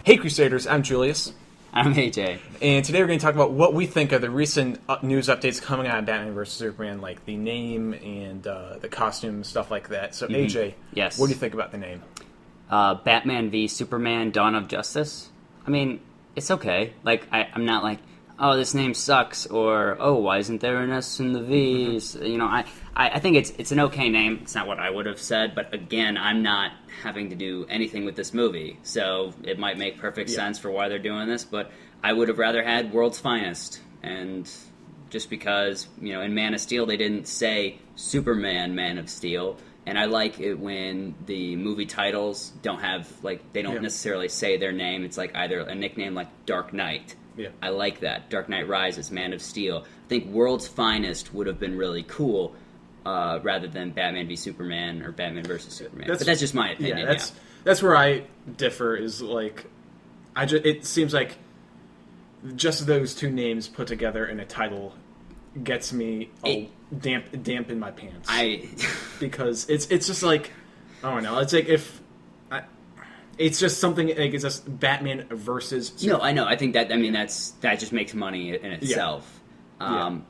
Hey Crusaders, I'm Julius. I'm AJ. And today we're going to talk about what we think of the recent news updates coming out of Batman vs. Superman, like the name and the costume, stuff like that. So AJ, Yes. what do you think about the name? Batman v Superman: Dawn of Justice. I mean, it's okay. Like, I'm not like, oh, this name sucks, or oh, why isn't there an S in the V's? You know, I think it's an okay name. It's not what I would have said, but again, I'm not having to do anything with this movie, so it might make perfect sense for why they're doing this. But I would have rather had World's Finest, and just because, you know, in Man of Steel they didn't say Superman, Man of Steel. And I like it when the movie titles don't have, like, they don't necessarily say their name. It's like either a nickname like Dark Knight. Yeah. I like that. Dark Knight Rises, Man of Steel. I think World's Finest would have been really cool rather than Batman v Superman or Batman versus Superman. But that's just my opinion. Yeah, that's where I differ. Is like, it seems like just those two names put together in a title gets me damp in my pants. Because it's just like, I don't know. It's like it's just something like it's just Batman versus Superman. No, I know. I think that that just makes money in itself. I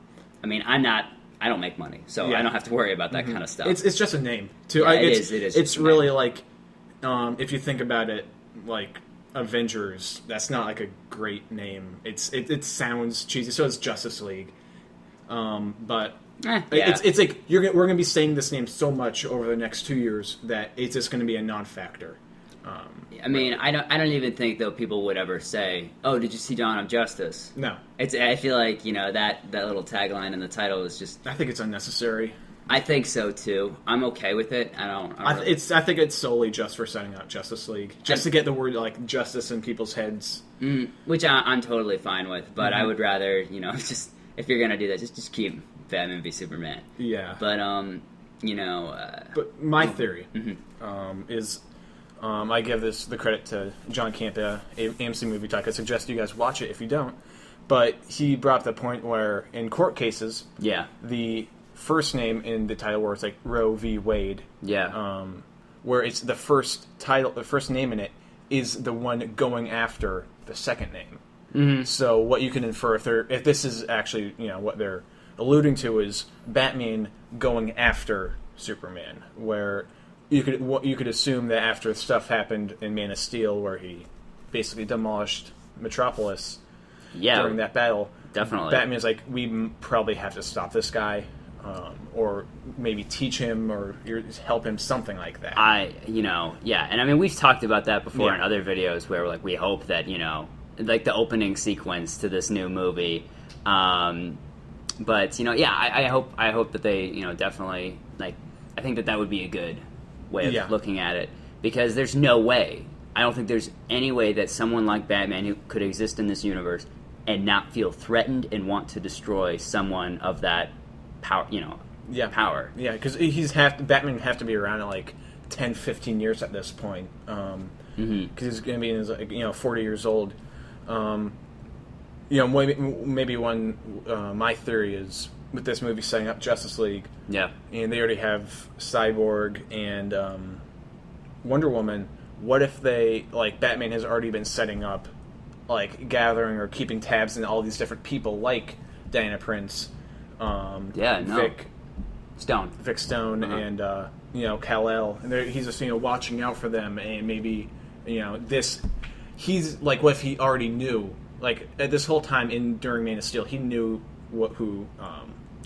mean, I don't make money, so I don't have to worry about that kind of stuff. It's just a name too. Yeah, it is. It's really like, if you think about it, like Avengers. That's not like a great name. It sounds cheesy. So is Justice League. But it's like we're going to be saying this name so much over the next 2 years that it's just going to be a non-factor. I mean, I don't even think though people would ever say, "Oh, did you see Dawn of Justice?" No, I feel like, you know, that little tagline in the title is just. I think it's unnecessary. I think so too. I'm okay with it. I think it's solely just for setting up Justice League, just to get the word like justice in people's heads, which I'm totally fine with. But I would rather, you know, just if you're gonna do that, just keep Batman v Superman. Yeah. But you know. But my theory is. I give the credit to John Campa, AMC Movie Talk. I suggest you guys watch it if you don't. But he brought up the point where in court cases, the first name in the title where it's like Roe v. Wade, where it's the first title, the first name in it is the one going after the second name. Mm-hmm. So what you can infer if this is actually, you know, what they're alluding to is Batman going after Superman, where you could assume that after stuff happened in Man of Steel, where he basically demolished Metropolis during that battle, definitely Batman's like, we probably have to stop this guy, or maybe teach him or help him, something like that. And I mean, we've talked about that before in other videos where, like, we hope that, you know, like the opening sequence to this new movie. But, you know, I hope that they, you know, definitely, like, I think that would be a good way of looking at it, because there's no way, I don't think there's any way that someone like Batman who could exist in this universe and not feel threatened and want to destroy someone of that power, you know, power. Yeah, because Batman would have to be around in like 10, 15 years at this point, because he's going to be in his, you know, 40 years old. You know, maybe my theory is, with this movie setting up Justice League, and they already have Cyborg and Wonder Woman. What if Batman has already been setting up, like, gathering or keeping tabs on all these different people, like Diana Prince, Vic Stone, and you know, Kal-El, and he's just, you know, watching out for them, and maybe, you know, he's like, what if he already knew, like, at this whole time during Man of Steel, he knew who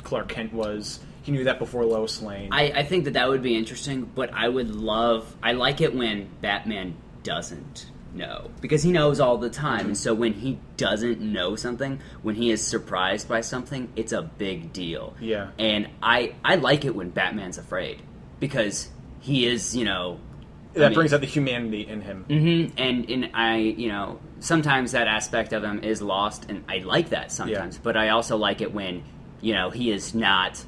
Clark Kent was. He knew that before Lois Lane. I think that would be interesting, but I like it when Batman doesn't know, because he knows all the time, and so when he doesn't know something, when he is surprised by something, it's a big deal. Yeah. And I like it when Batman's afraid, because he is, you know... That brings out the humanity in him. Mm-hmm. And you know, sometimes that aspect of him is lost, and I like that sometimes, but I also like it when, you know, he is not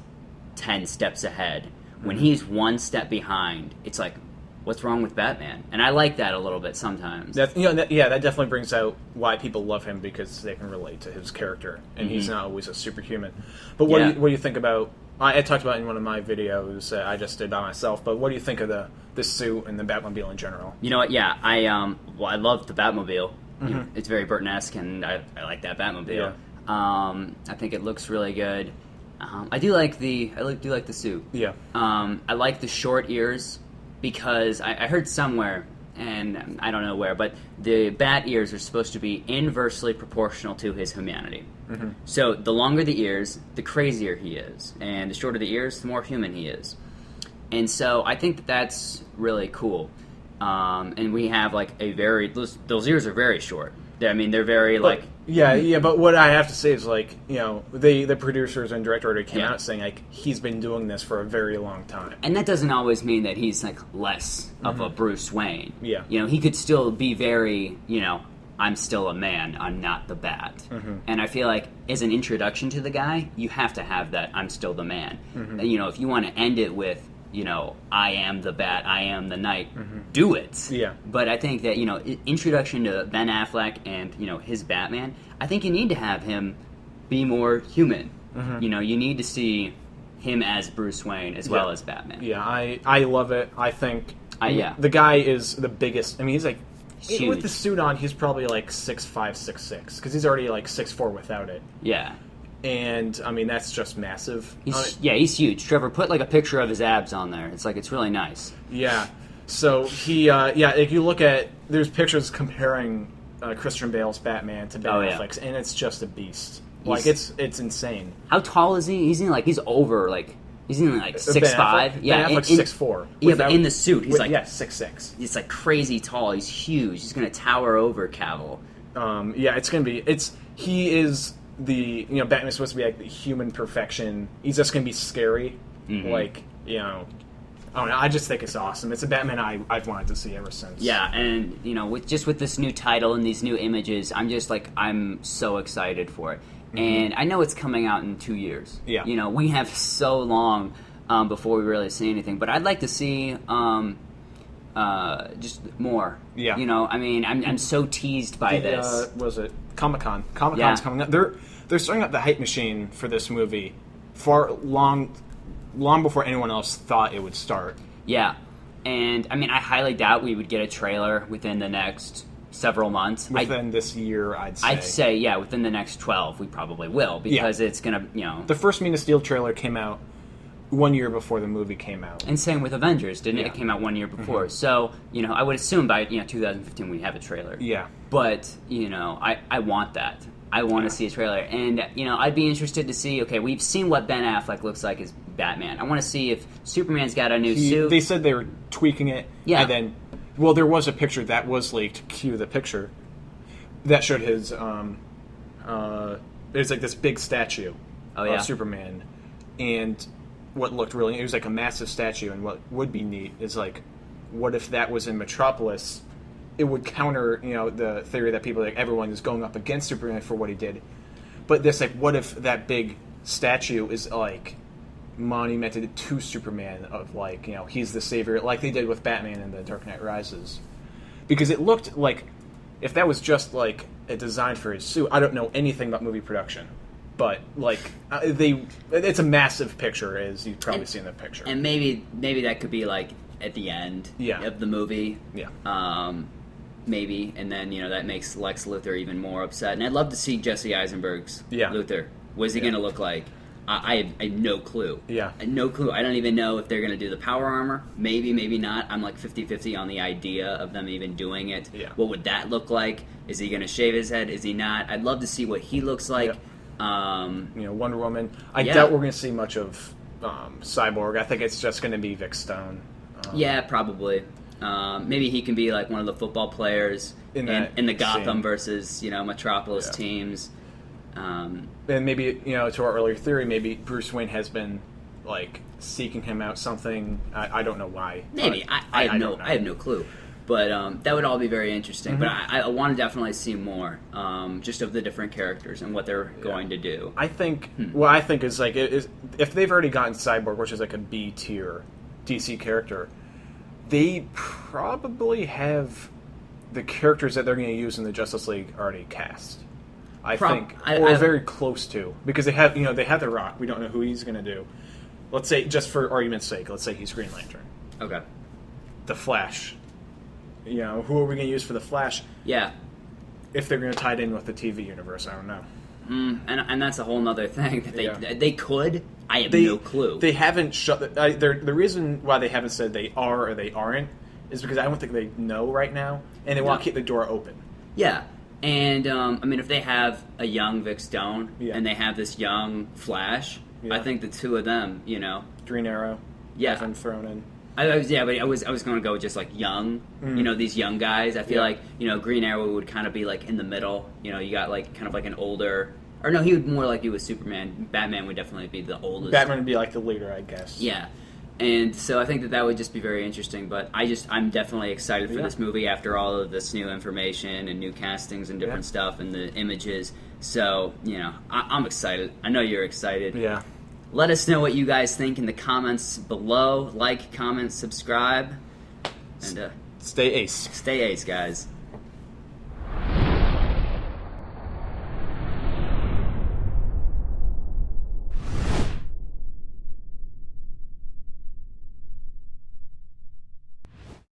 10 steps ahead. When he's one step behind, it's like, what's wrong with Batman? And I like that a little bit sometimes. That definitely brings out why people love him, because they can relate to his character, and he's not always a superhuman. But what do you think about? I talked about it in one of my videos that I just did by myself. But what do you think of the suit and the Batmobile in general? You know what? Yeah, I love the Batmobile. It's very Burton-esque, and I like that Batmobile. Yeah. I think it looks really good. I do like the suit. Yeah. I like the short ears, because I heard somewhere, and I don't know where, but the bat ears are supposed to be inversely proportional to his humanity. So the longer the ears, the crazier he is, and the shorter the ears, the more human he is. And so I think that's really cool. And we have like those ears are very short. I mean, they're very but what I have to say is, like, the producers and director already came out saying, like, he's been doing this for a very long time. And that doesn't always mean that he's, like, less of a Bruce Wayne. Yeah. He could still be very, I'm still a man, I'm not the Bat. And I feel like as an introduction to the guy, you have to have that I'm still the man. And, if you want to end it with, I am the Bat, I am the Knight, do it. Yeah. But I think that, introduction to Ben Affleck and, his Batman, I think you need to have him be more human. You need to see him as Bruce Wayne as well as Batman. Yeah, I love it. I think the guy is the biggest. I mean, he's like, huge. With the suit on, he's probably like 6'5", 6'6", because he's already like 6'4" without it. Yeah. And, I mean, that's just massive. He's huge. Trevor, put, like, a picture of his abs on there. It's really nice. Yeah. So, he, if you look at, there's pictures comparing Christian Bale's Batman to Ben Affleck's, and it's just a beast. Like, it's insane. How tall is he? He's in, like, he's over, like, he's in, like, 6'5". Yeah, Ben Affleck's 6'4". Yeah, but in the suit, he's, like... 6'6". He's, like, crazy tall. He's huge. He's going to tower over Cavill. It's going to be... He is... Batman's supposed to be like the human perfection. He's just gonna be scary. Like, I don't know. I just think it's awesome. It's a Batman I've wanted to see ever since. Yeah, and with this new title and these new images, I'm just like, I'm so excited for it. And I know it's coming out in 2 years. Yeah. We have so long before we really see anything, but I'd like to see just more. Yeah. I mean, I'm so teased by this. Was it Comic-Con? Comic-Con's coming up. They're starting up the hype machine for this movie long before anyone else thought it would start. Yeah. And, I mean, I highly doubt we would get a trailer within the next several months. Within this year, I'd say. I'd say, yeah, within the next 12, we probably will, because it's going to, The first Man of Steel trailer came out 1 year before the movie came out. And same with Avengers, didn't it? It came out 1 year before. So, I would assume by 2015 we'd have a trailer. Yeah. But, I want that. I want to see a trailer. And, I'd be interested to see, okay, we've seen what Ben Affleck looks like as Batman. I want to see if Superman's got a new suit. They said they were tweaking it. Yeah. And then, there was a picture that was leaked. Cue the picture. That showed his, there's like this big statue of Superman. And what looked really, it was like a massive statue, and what would be neat is, like, what if that was in Metropolis? It would counter, the theory that everyone is going up against Superman for what he did. But this, like, what if that big statue is, like, monumented to Superman of, like, he's the savior, like they did with Batman in The Dark Knight Rises. Because it looked like, if that was just, like, a design for his suit, I don't know anything about movie production. But, like, it's a massive picture, as you've probably seen the picture. And maybe that could be, like, at the end of the movie. Yeah. Maybe, and then, that makes Lex Luthor even more upset. And I'd love to see Jesse Eisenberg's Luthor. What's he going to look like? I have no clue. Yeah. No clue. I don't even know if they're going to do the power armor. Maybe, maybe not. I'm like 50-50 on the idea of them even doing it. Yeah. What would that look like? Is he going to shave his head? Is he not? I'd love to see what he looks like. Yeah. Wonder Woman. I doubt we're going to see much of Cyborg. I think it's just going to be Vic Stone. Yeah, probably. Maybe he can be like one of the football players in the Gotham versus Metropolis teams. And maybe to our earlier theory, maybe Bruce Wayne has been like seeking him out something. I don't know why. Maybe I have no clue. But that would all be very interesting. But I want to definitely see more, just of the different characters and what they're going to do. I think what I think is like if they've already gotten Cyborg, which is like a B tier DC character. They probably have the characters that they're going to use in the Justice League already cast. I think, or very close to, because they have The Rock. We don't know who he's going to do. Let's say, just for argument's sake, let's say he's Green Lantern. Okay. The Flash. Who are we going to use for the Flash? Yeah. If they're going to tie it in with the TV universe, I don't know. And that's a whole other thing that they could. I have no clue. They haven't shut. The reason why they haven't said they are or they aren't is because I don't think they know right now, and they want to keep the door open. Yeah, and if they have a young Vic Stone and they have this young Flash, I think the two of them, Green Arrow, have been thrown in. But I was going to go just like young, these young guys. I feel like Green Arrow would kind of be like in the middle. You got like kind of like an older, or no, he would more like you with Superman. Batman would definitely be the oldest. Batman would be like the leader, I guess. Yeah, and so I think that would just be very interesting. But I'm definitely excited for this movie after all of this new information and new castings and different stuff and the images. So I'm excited. I know you're excited. Yeah. Let us know what you guys think in the comments below. Like, comment, subscribe, and stay ace. Stay ace, guys.